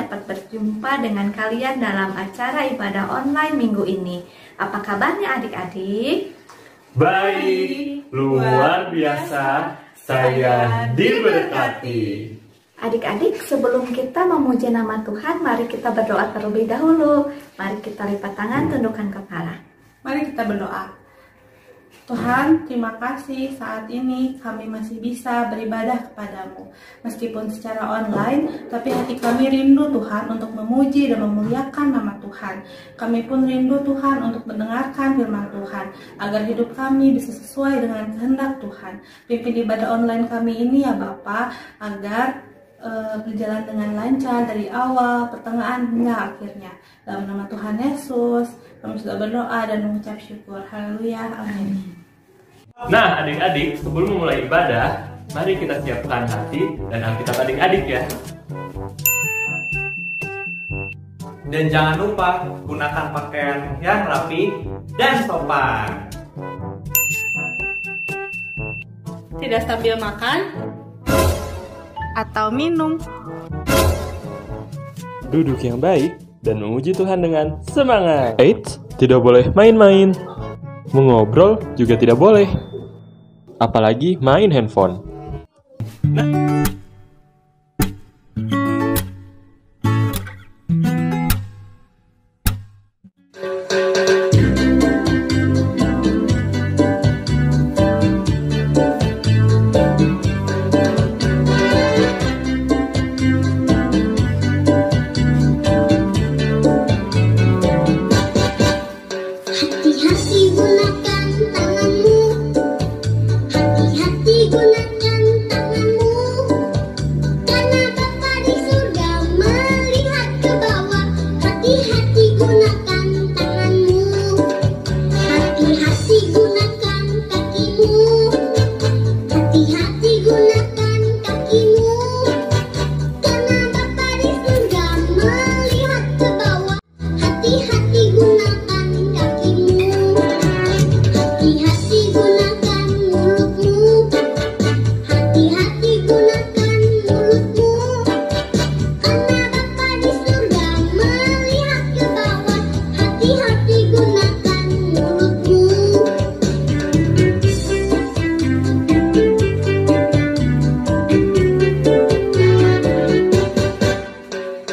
dapat berjumpa dengan kalian dalam acara ibadah online minggu ini. Apa kabarnya adik-adik? Baik, luar biasa, saya diberkati. Adik-adik, sebelum kita memuji nama Tuhan, mari kita berdoa terlebih dahulu. Mari kita lipat tangan, tundukkan kepala. Mari kita berdoa. Tuhan, terima kasih saat ini kami masih bisa beribadah kepadamu. Meskipun secara online, tapi hati kami rindu Tuhan untuk memuji dan memuliakan nama Tuhan. Kami pun rindu Tuhan untuk mendengarkan firman Tuhan, agar hidup kami bisa sesuai dengan kehendak Tuhan. Pimpin ibadah online kami ini ya Bapa, agar berjalan dengan lancar dari awal, pertengahan hingga akhirnya. Dalam nama Tuhan Yesus, kami sudah berdoa dan mengucap syukur. Haleluya, amin. Nah, adik-adik, sebelum memulai ibadah, mari kita siapkan hati dan Alkitab adik-adik ya. Dan jangan lupa gunakan pakaian yang rapi dan sopan. Tidak sambil makan atau minum. Duduk yang baik dan memuji Tuhan dengan semangat. Eits, tidak boleh main-main. Mengobrol juga tidak boleh. Apalagi main handphone. Hati-hati gunakan tanganmu. Hati-hati gunakan tanganmu. Karena Bapa di surga melihat ke bawah. Hati-hati gunakan tanganmu. Hati-hati gunakan kakimu. Hati-hati gunakan kakimu. Karena Bapa di surga melihat ke bawah. Hati-hati gunakan kakimu. Hati-hati gunakan mulutmu. Hati-hati gunakan mulutmu. Karena Bapa di surga melihat ke bawah. Hati-hati gunakan mulutmu.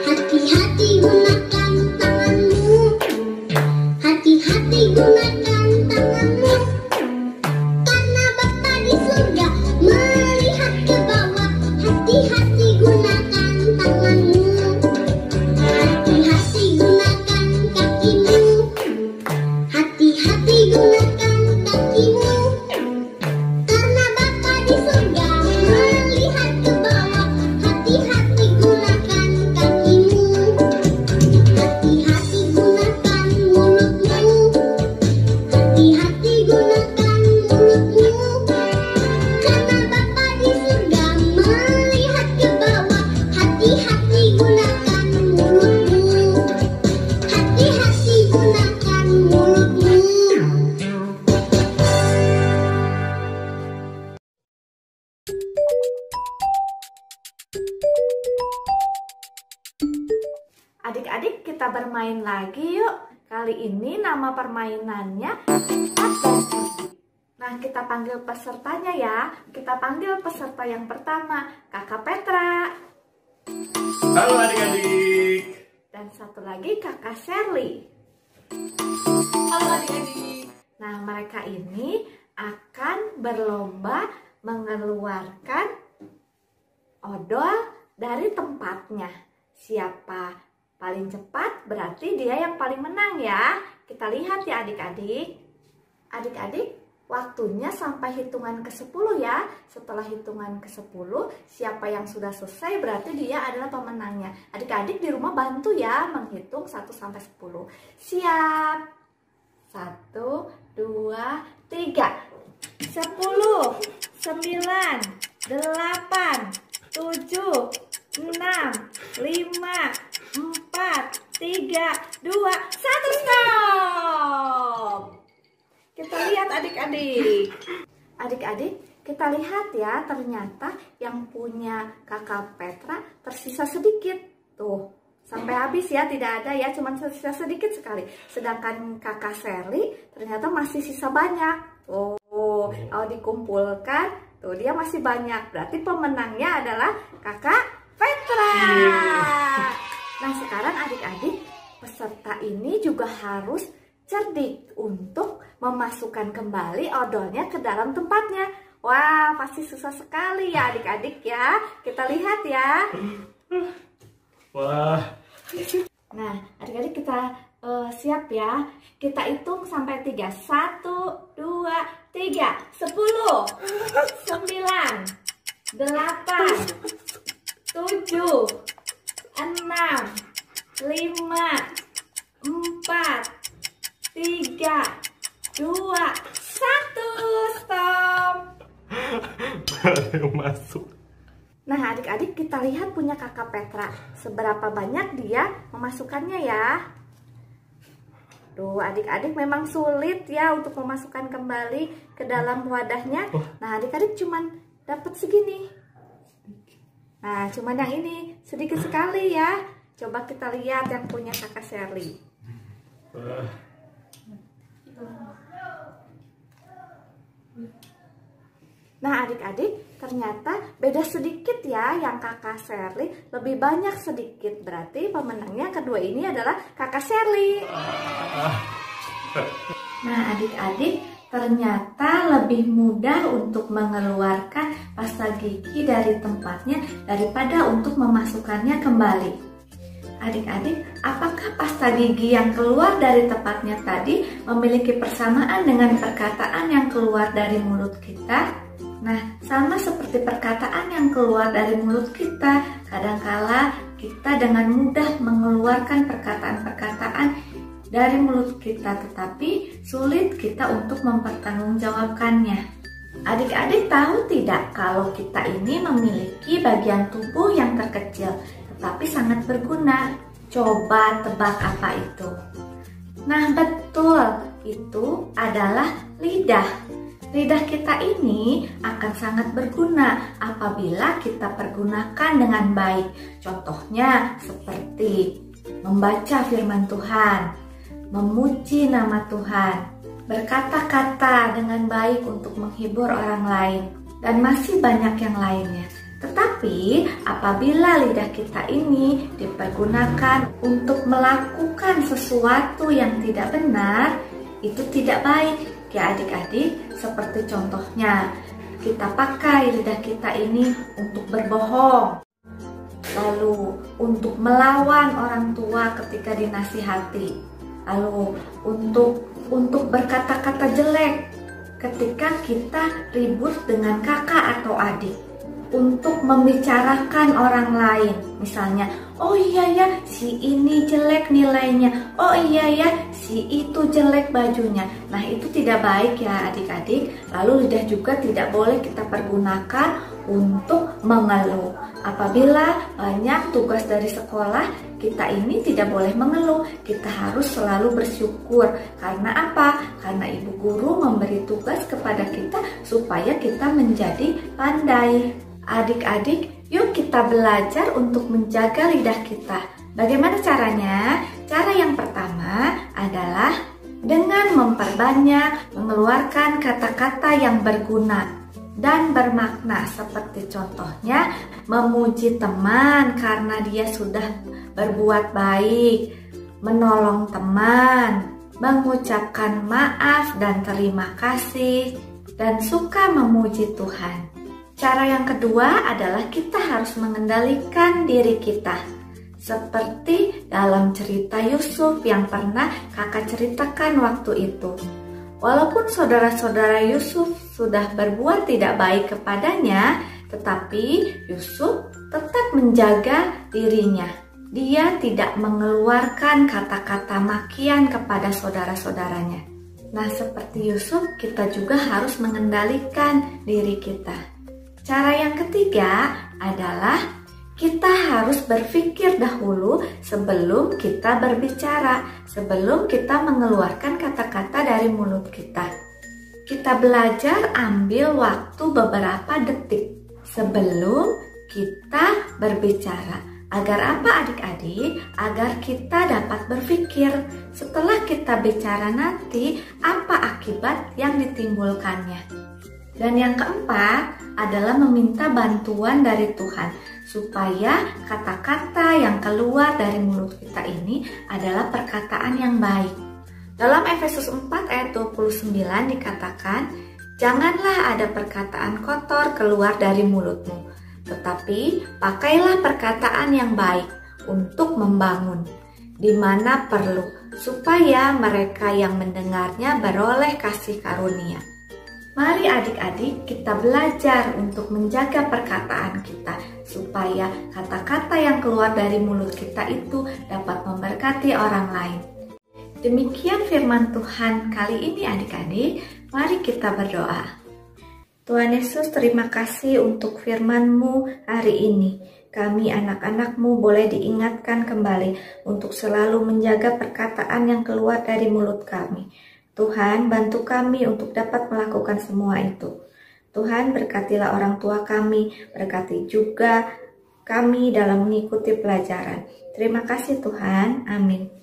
Hati-hati gunakan tanganmu. Hati-hati gunakan tanganmu. Karena Bapa di surga melihat ke bawah. Hati-hati gunakan tanganmu. Hati-hati gunakan kakimu. Hati-hati gunakan kakimu. Karena Bapa di surga melihat ke bawah. Hati-hati gunakan kakimu. Hati-hati gunakan mulutmu. Hati-hati gunakan mulutmu. Karena Bapa di surga melihat ke bawah. Hati-hati gunakan mulutmu. Hati-hati gunakan mulutmu. Adik-adik, kita bermain lagi yuk. Kali ini nama permainannya cepat dan cerdik. Nah, kita panggil pesertanya ya. Kita panggil peserta yang pertama, Kakak Petra. Halo adik-adik. Dan satu lagi Kakak Shirley. Halo adik-adik. Nah, mereka ini akan berlomba mengeluarkan odol dari tempatnya. Siapa paling cepat berarti dia yang paling menang ya. Kita lihat ya adik-adik. Adik-adik, waktunya sampai hitungan ke-10 ya. Setelah hitungan ke-10, siapa yang sudah selesai berarti dia adalah pemenangnya. Adik-adik di rumah bantu ya menghitung 1 sampai 10. Siap. 1, 2, 3. 10, 9, 8, 7, 6, 5, 4, 3, 2, 1, stop. Kita lihat adik-adik. Adik-adik, kita lihat ya, ternyata yang punya Kakak Petra tersisa sedikit. Tuh, sampai habis ya, tidak ada ya, cuma sisa sedikit sekali. Sedangkan kakak Sherly ternyata masih sisa banyak. Oh, kalau dikumpulkan, tuh dia masih banyak. Berarti pemenangnya adalah kakak Petra. Nah, sekarang adik-adik, peserta ini juga harus cerdik untuk memasukkan kembali odolnya ke dalam tempatnya. Wah, pasti susah sekali ya adik-adik ya. Kita lihat ya. Wah. Nah, adik-adik kita siap ya. Kita hitung sampai 3. 1, 2, 3. 10, 9, 8, 7, 6, 5, 4, 3, 2, 1. Stop. Baru masuk. Nah, adik-adik kita lihat punya kakak Petra. Seberapa banyak dia memasukkannya ya. Tuh, adik-adik memang sulit ya untuk memasukkan kembali ke dalam wadahnya. Nah, adik-adik cuman dapat segini. Nah, cuman yang ini sedikit sekali ya. Coba kita lihat yang punya kakak Sherly. Nah, adik-adik ternyata beda sedikit ya, yang kakak Sherly lebih banyak sedikit. Berarti pemenangnya kedua ini adalah kakak Sherly. Nah, adik-adik ternyata lebih mudah untuk mengeluarkan pasta gigi dari tempatnya daripada untuk memasukkannya kembali. Adik-adik, apakah pasta gigi yang keluar dari tempatnya tadi memiliki persamaan dengan perkataan yang keluar dari mulut kita? Nah, sama seperti perkataan yang keluar dari mulut kita, kadangkala kita dengan mudah mengeluarkan perkataan-perkataan dari mulut kita, tetapi sulit kita untuk mempertanggungjawabkannya. Adik-adik tahu tidak kalau kita ini memiliki bagian tubuh yang terkecil, tetapi sangat berguna. Coba tebak apa itu? Nah, betul, itu adalah lidah. Lidah kita ini akan sangat berguna apabila kita pergunakan dengan baik. Contohnya seperti membaca firman Tuhan, memuji nama Tuhan, berkata-kata dengan baik untuk menghibur orang lain, dan masih banyak yang lainnya. Tetapi apabila lidah kita ini dipergunakan untuk melakukan sesuatu yang tidak benar, itu tidak baik. Ya adik-adik, seperti contohnya kita pakai lidah kita ini untuk berbohong, lalu untuk melawan orang tua ketika dinasihati, lalu untuk berkata-kata jelek ketika kita ribut dengan kakak atau adik, untuk membicarakan orang lain, misalnya, oh iya ya si ini jelek nilainya, oh iya ya si itu jelek bajunya. Nah, itu tidak baik ya adik-adik. Lalu lidah juga tidak boleh kita pergunakan untuk mengeluh. Apabila banyak tugas dari sekolah, kita ini tidak boleh mengeluh. Kita harus selalu bersyukur. Karena apa? Karena ibu guru memberi tugas kepada kita supaya kita menjadi pandai. Adik-adik, yuk kita belajar untuk menjaga lidah kita. Bagaimana caranya? Cara yang pertama adalah dengan memperbanyak mengeluarkan kata-kata yang berguna dan bermakna, seperti contohnya memuji teman karena dia sudah berbuat baik, menolong teman, mengucapkan maaf dan terima kasih, dan suka memuji Tuhan. Cara yang kedua adalah kita harus mengendalikan diri kita. Seperti dalam cerita Yusuf yang pernah kakak ceritakan waktu itu. Walaupun saudara-saudara Yusuf sudah berbuat tidak baik kepadanya, tetapi Yusuf tetap menjaga dirinya. Dia tidak mengeluarkan kata-kata makian kepada saudara-saudaranya. Nah, seperti Yusuf, kita juga harus mengendalikan diri kita. Cara yang ketiga adalah kita harus berpikir dahulu sebelum kita berbicara, sebelum kita mengeluarkan kata-kata dari mulut kita. Kita belajar ambil waktu beberapa detik sebelum kita berbicara. Agar apa adik-adik? Agar kita dapat berpikir setelah kita bicara nanti apa akibat yang ditimbulkannya. Dan yang keempat adalah meminta bantuan dari Tuhan supaya kata-kata yang keluar dari mulut kita ini adalah perkataan yang baik. Dalam Efesus 4 ayat 29 dikatakan, "Janganlah ada perkataan kotor keluar dari mulutmu, tetapi pakailah perkataan yang baik untuk membangun, di mana perlu, supaya mereka yang mendengarnya beroleh kasih karunia." Mari adik-adik kita belajar untuk menjaga perkataan kita, supaya kata-kata yang keluar dari mulut kita itu dapat memberkati orang lain. Demikian firman Tuhan kali ini adik-adik, mari kita berdoa. Tuhan Yesus, terima kasih untuk firman-Mu hari ini. Kami anak-anak-Mu boleh diingatkan kembali untuk selalu menjaga perkataan yang keluar dari mulut kami. Tuhan, bantu kami untuk dapat melakukan semua itu. Tuhan, berkatilah orang tua kami, berkati juga kami dalam mengikuti pelajaran. Terima kasih Tuhan, amin.